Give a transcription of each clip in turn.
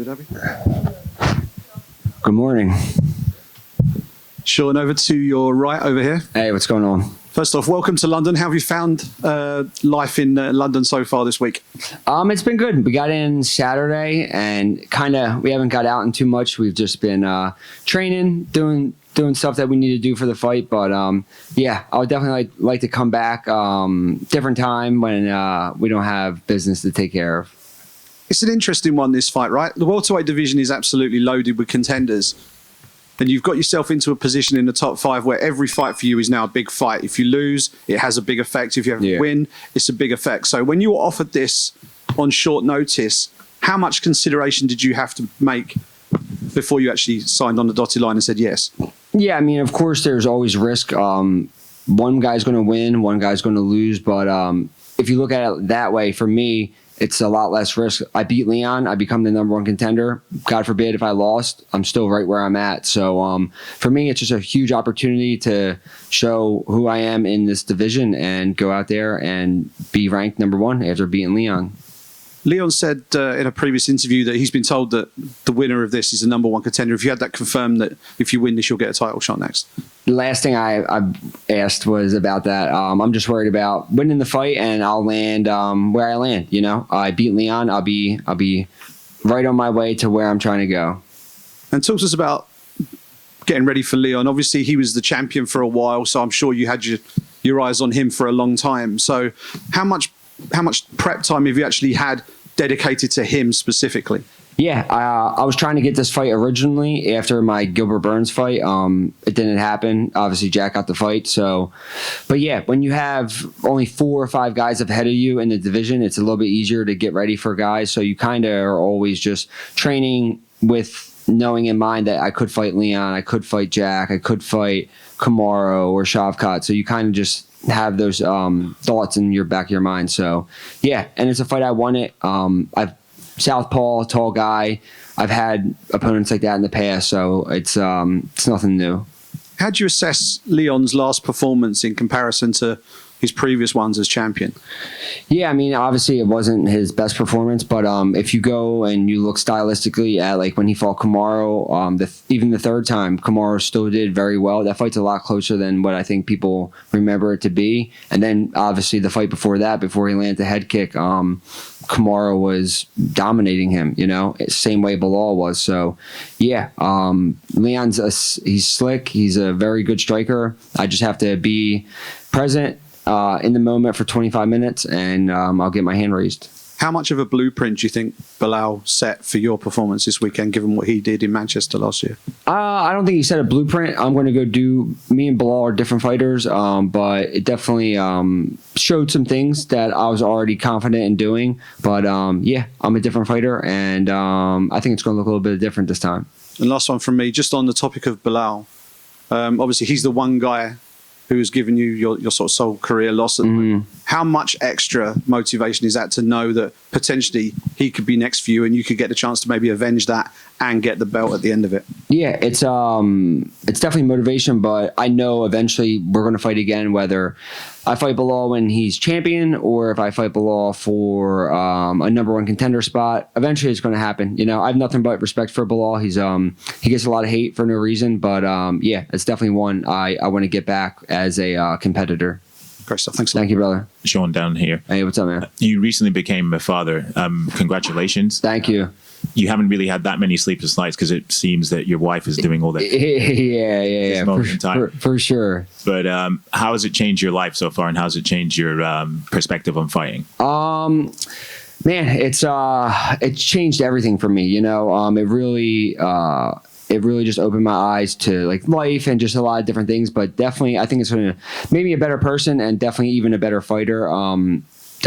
Good, Abby. Good morning. Sean, over to your right over here. Hey, what's going on? First off, welcome to London. How have you found life in London so far this week? It's been good. We got in Saturday and we haven't got out in too much. We've just been training, doing stuff that we need to do for the fight. But yeah, I would definitely like to come back different time when we don't have business to take care of. It's an interesting one, this fight, right? The welterweight division is absolutely loaded with contenders. And you've got yourself into a position in the top 5 where every fight for you is now a big fight. If you lose, it has a big effect. If you have a win, it's a big effect. So when you were offered this on short notice, how much consideration did you have to make before you actually signed on the dotted line and said yes? Yeah, I mean, of course, there's always risk. One guy's going to win, one guy's going to lose. But if you look at it that way, for me, it's a lot less risk. I beat Leon. I become the #1 contender. God forbid if I lost, I'm still right where I'm at. So for me, it's just a huge opportunity to show who I am in this division and go out there and be ranked #1 after beating Leon. Leon said in a previous interview that he's been told that the winner of this is the #1 contender. If you had that confirmed that if you win this, you'll get a title shot next. The last thing I asked was about that. I'm just worried about winning the fight, and I'll land where I land. You know, I beat Leon. I'll be right on my way to where I'm trying to go. And talk to us about getting ready for Leon. Obviously, he was the champion for a while, so I'm sure you had your eyes on him for a long time. So how much prep time have you actually had dedicated to him specifically? Yeah, I was trying to get this fight originally after my Gilbert Burns fight. It didn't happen. Obviously, Jack got the fight. So, but yeah, when you have only 4 or 5 guys ahead of you in the division, it's a little bit easier to get ready for guys. So you kind of are always just training with knowing in mind that I could fight Leon, I could fight Jack, I could fight Kamaru or Shavkat. So you kind of just have those thoughts in your back of your mind. So yeah, and it's a fight I wanted. I've southpaw, tall guy. I've had opponents like that in the past, so it's nothing new. How do you assess Leon's last performance in comparison to his previous ones as champion? Yeah, I mean, obviously it wasn't his best performance, but if you go and you look stylistically at like when he fought Kamaru, even the third time, Kamaru still did very well. That fight's a lot closer than what I think people remember it to be. And then obviously the fight before that, before he landed the head kick, Kamaru was dominating him, you know, same way Bilal was. So yeah, Leon's he's slick. He's a very good striker. I just have to be present in the moment for 25 minutes, and I'll get my hand raised. How much of a blueprint do you think Bilal set for your performance this weekend, given what he did in Manchester last year? I don't think he set a blueprint. I'm going to go do, me and Bilal are different fighters, but it definitely showed some things that I was already confident in doing. But yeah, I'm a different fighter, and I think it's going to look a little bit different this time. And last one from me, just on the topic of Bilal. Obviously, he's the one guy who has given you your sort of sole career loss. How much extra motivation is that to know that potentially he could be next for you and you could get the chance to maybe avenge that and get the belt at the end of it? Yeah, it's definitely motivation, but I know eventually we're going to fight again, whether I fight Bilal when he's champion or if I fight Bilal for a #1 contender spot. Eventually it's going to happen. You know, I have nothing but respect for Bilal. He gets a lot of hate for no reason, but yeah, it's definitely one I want to get back as a competitor. Great stuff. Thanks a lot. Thank you, brother. Sean down here. Hey, what's up, man? You recently became a father. Congratulations. Thank you. You haven't really had that many sleepless nights because it seems that your wife is doing all that. Yeah. For sure. But how has it changed your life so far, and how has it changed your perspective on fighting? Man, it's changed everything for me. You know, it really just opened my eyes to like life and just a lot of different things. But definitely, I think it's going to make me a better person and definitely even a better fighter.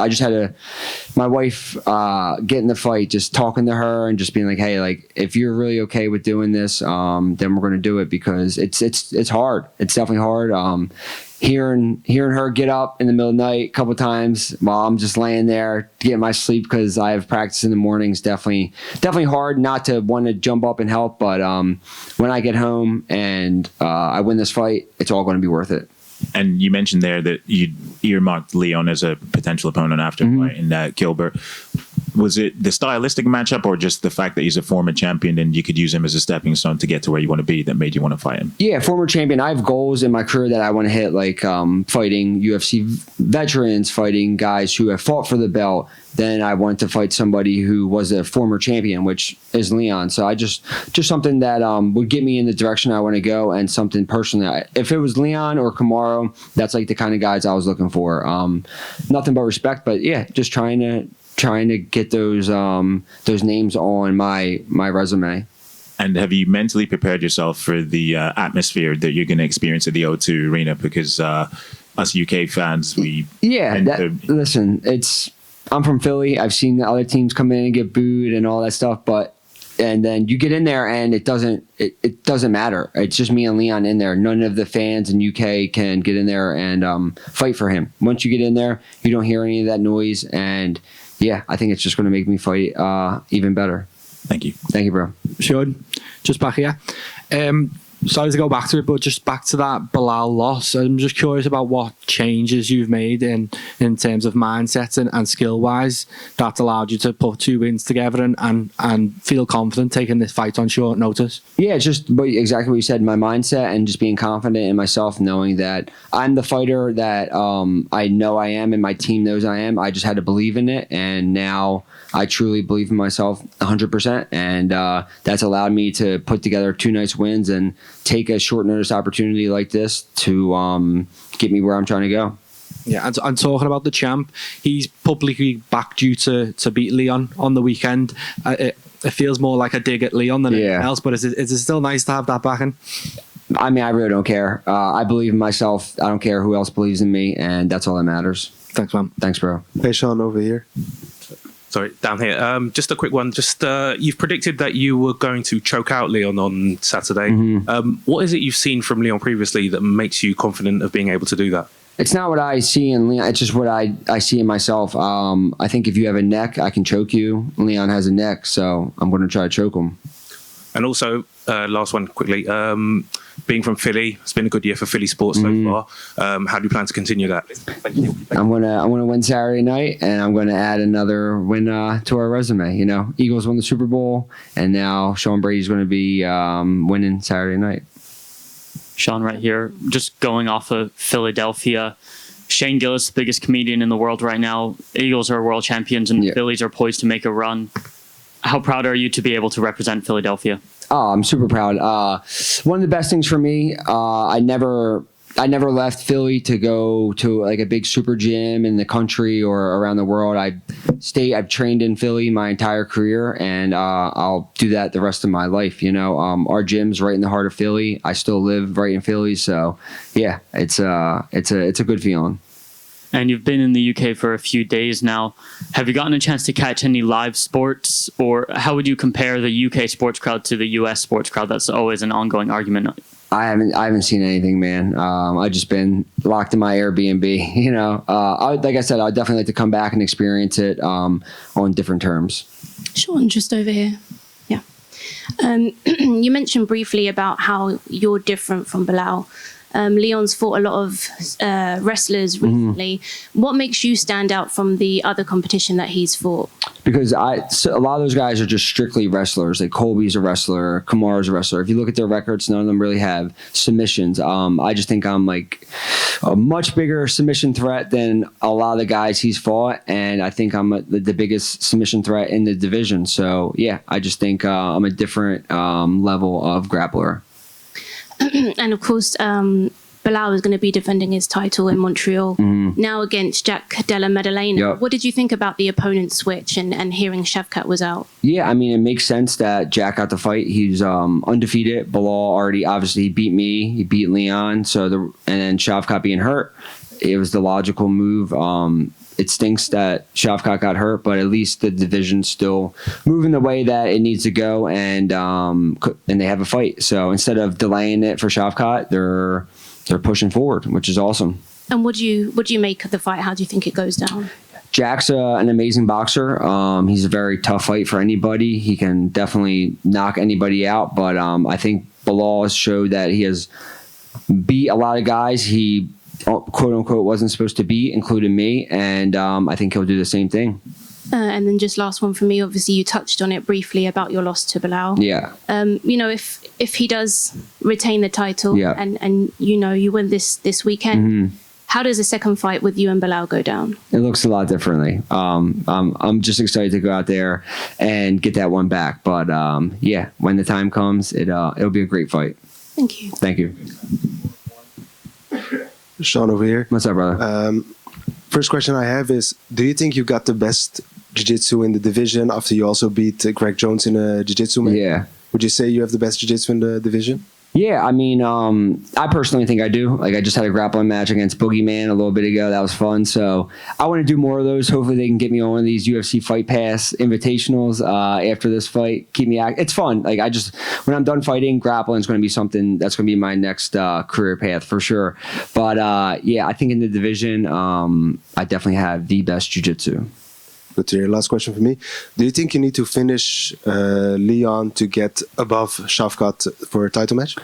I just had my wife get in the fight, just talking to her and just being like, hey, like if you're really okay with doing this, then we're going to do it, because it's hard. It's definitely hard. Hearing her get up in the middle of the night a couple times while I'm just laying there getting my sleep because I have practice in the mornings, definitely hard not to want to jump up and help. But when I get home and I win this fight, it's all going to be worth it. And you mentioned there that you earmarked Leon as a potential opponent after fighting Gilbert. Was it the stylistic matchup or just the fact that he's a former champion and you could use him as a stepping stone to get to where you want to be that made you want to fight him? Yeah, former champion. I have goals in my career that I want to hit, like fighting UFC veterans, fighting guys who have fought for the belt. Then I want to fight somebody who was a former champion, which is Leon. So I just something that would get me in the direction I want to go, and something personally. If it was Leon or Kamaru, that's like the kind of guys I was looking for. Nothing but respect, but yeah, just trying to get those names on my resume. And have you mentally prepared yourself for the atmosphere that you're going to experience at the O2 Arena? Because us UK fans, listen, I'm from Philly. I've seen the other teams come in and get booed and all that stuff, and then you get in there and it doesn't matter. It's just me and Leon in there. None of the fans in UK can get in there and fight for him. Once you get in there, you don't hear any of that noise, and yeah, I think it's just going to make me fight even better. Thank you. Thank you, bro. Sean, just back here. Sorry to go back to it, but just back to that Bilal loss. I'm just curious about what changes you've made in terms of mindset and skill-wise that allowed you to put 2 wins together and feel confident taking this fight on short notice. Yeah, just exactly what you said, my mindset and just being confident in myself, knowing that I'm the fighter that I know I am and my team knows I am. I just had to believe in it, and now I truly believe in myself 100%, and that's allowed me to put together 2 nice wins and take a short notice opportunity like this to get me where I'm trying to go. Yeah, and talking about the champ, he's publicly backed you to beat Leon on the weekend. It feels more like a dig at Leon than anything else, but is it still nice to have that backing? I mean, I really don't care. I believe in myself. I don't care who else believes in me, and that's all that matters. Thanks, man. Thanks, bro. Hey, Sean, over here. Sorry, down here. Just a quick one. Just you've predicted that you were going to choke out Leon on Saturday. Mm-hmm. What is it you've seen from Leon previously that makes you confident of being able to do that? It's not what I see in Leon. It's just what I see in myself. I think if you have a neck, I can choke you. Leon has a neck, so I'm going to try to choke him. And also, last one quickly. Being from Philly, it's been a good year for Philly sports so far. How do you plan to continue that? Thank you. I'm gonna win Saturday night, and I'm gonna add another win to our resume. You know, Eagles won the Super Bowl, and now Sean Brady's going to be winning Saturday night. Sean, right here, just going off of Philadelphia. Shane Gillis, the biggest comedian in the world right now. Eagles are world champions, and the Phillies are poised to make a run. How proud are you to be able to represent Philadelphia? Oh, I'm super proud. One of the best things for me, I never left Philly to go to like a big super gym in the country or around the world. I've trained in Philly my entire career, and I'll do that the rest of my life. You know, our gym's right in the heart of Philly. I still live right in Philly, so yeah, it's a good feeling. And you've been in the UK for a few days now. Have you gotten a chance to catch any live sports, or how would you compare the UK sports crowd to the US sports crowd? That's always an ongoing argument. I haven't seen anything, man. I've just been locked in my Airbnb. You know, like I said, I'd definitely like to come back and experience it on different terms. Sean, just over here. Yeah. You mentioned briefly about how you're different from Bilal. Leon's fought a lot of wrestlers recently. What makes you stand out from the other competition that he's fought? Because a lot of those guys are just strictly wrestlers. Like Colby's a wrestler, Kamaru's a wrestler. If you look at their records, none of them really have submissions. I just think I'm like a much bigger submission threat than a lot of the guys he's fought, and I think I'm the biggest submission threat in the division. So yeah, I just think I'm a different level of grappler. And of course, Bilal is going to be defending his title in Montreal now against Jack Della Maddalena. Yep. What did you think about the opponent switch and hearing Shavkat was out? Yeah, I mean, it makes sense that Jack got the fight. He's undefeated. Bilal already, obviously, he beat me. He beat Leon. And then Shavkat being hurt, it was the logical move. It stinks that Shavkat got hurt, but at least the division's still moving the way that it needs to go, and they have a fight. So instead of delaying it for Shavkat, they're pushing forward, which is awesome. And what do you make of the fight? How do you think it goes down? Jack's an amazing boxer. He's a very tough fight for anybody. He can definitely knock anybody out, but I think Bilal has showed that he has beat a lot of guys he quote unquote wasn't supposed to beat, including me, and I think he'll do the same thing. And then just last one from me. Obviously, you touched on it briefly about your loss to Bilal. Yeah. You know, if he does retain the title, Yeah. and you know you win this weekend, how does the second fight with you and Bilal go down? It looks a lot differently. I'm just excited to go out there and get that one back. But yeah, when the time comes, it'll be a great fight. Thank you. Thank you. Sean over here. What's up, brother? First question I have is, do you think you got the best jiu-jitsu in the division after you also beat Greg Jones in a jiu-jitsu match? Yeah. Would you say you have the best jiu-jitsu in the division? Yeah, I mean, I personally think I do. Like, I just had a grappling match against Boogeyman a little bit ago. That was fun. So I want to do more of those. Hopefully they can get me on one of these UFC Fight Pass invitationals after this fight. Keep me it's fun. Like, when I'm done fighting, grappling is going to be something that's going to be my next career path for sure. But yeah, I think in the division, I definitely have the best jiu-jitsu. Good to hear. Last question for me. Do you think you need to finish Leon to get above Shavkat for a title match?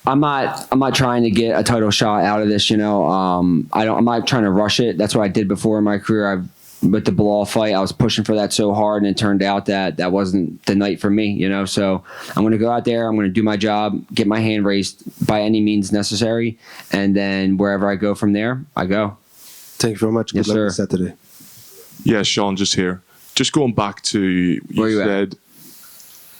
I'm not trying to get a title shot out of this, you know. I'm not trying to rush it. That's what I did before in my career. With the Bilal fight, I was pushing for that so hard, and it turned out that wasn't the night for me, you know. So I'm going to go out there. I'm going to do my job, get my hand raised by any means necessary, and then wherever I go from there, I go. Thank you very much. Yes, Good luck sir. on Saturday. Yeah, Sean, just here. Just going back to Where you said.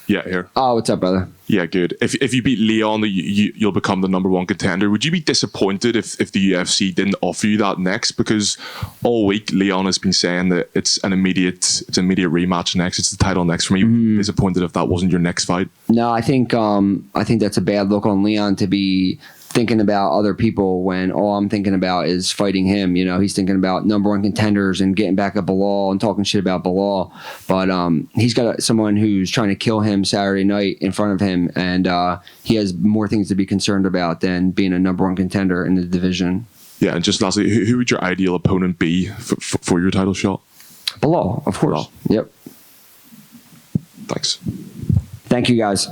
Yeah, here. Oh, what's up, brother? Yeah, good. If you beat Leon, you'll become the #1 contender. Would you be disappointed if the UFC didn't offer you that next? Because all week Leon has been saying that it's an immediate rematch next. It's the title next for me. Would you be disappointed if that wasn't your next fight? No, I think that's a bad look on Leon to be thinking about other people when all I'm thinking about is fighting him. You know, he's thinking about #1 contenders and getting back at Bilal and talking shit about Bilal. But he's got someone who's trying to kill him Saturday night in front of him, and he has more things to be concerned about than being a #1 contender in the division. Yeah, and just lastly, who would your ideal opponent be for your title shot? Bilal, of course. Bilal. Yep. Thanks. Thank you, guys.